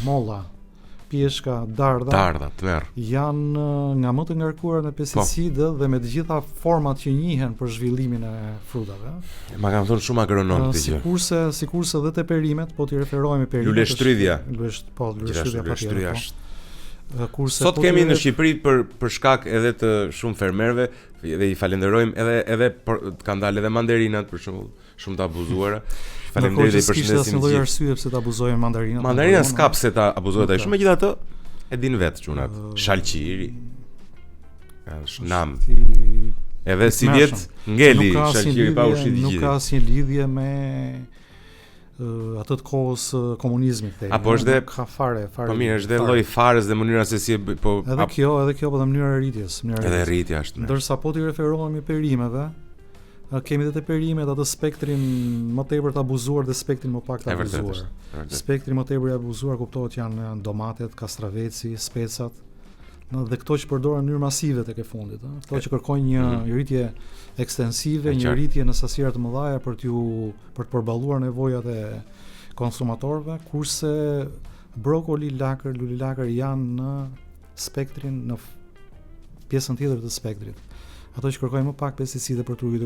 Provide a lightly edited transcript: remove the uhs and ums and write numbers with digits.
molla, pjeshka, darda janë nga më të ngarkuara në pesticide dhe me të gjitha format që njihen për zhvillimin e frutave. Ma kanë thënë shumë agronom këtë gjë. Sikurse edhe te perimet, po t'i referohemi perimet. Luleshtrydhja. Luleshtrydhja patjetër. Sot kemi në Shqipëri për shkak edhe të shumë fermerëve dhe i falenderojmë edhe kanë dalë edhe manderinat për shembull, shumë të abuzuara. Faleminderit dhe i përshëndesim. Kishte asnjë arsye pse ta abuzojnë mandarinat. Mandarina s'ka pse ta abuzohet ai shumë, megjithatë e din vetë çunat. Shalqiri. Nam. Edhe si vjet ngeli shalqiri pa ushqit gjithë. Nuk ka asnjë lidhje me atë të kohës komunizmit. Apo është dhe ka fare. Po mirë, është dhe lloji farës dhe mënyra se si po edhe kjo po dhe mënyra e rritjes, Edhe rritja është. Ndërsa po t'i referohemi perimeve, kemi edhe te perimet atë spektrin më tepër të abuzuar dhe spektrin më pak të abuzuar. Spektri më tepër i abuzuar kuptohet janë domatet, kastraveci, specat, dhe këto që përdoren në mënyrë masive tek e fundit, këto që kërkojnë një rritje ekstensive, një rritje në sasiera të mëdha për të përballuar nevojat e konsumatorëve, kurse brokoli, lakër, lulilakër janë në spektrin, në pjesën tjetër të spektrit. Ato që kërkojnë më pak pesticide për të rritur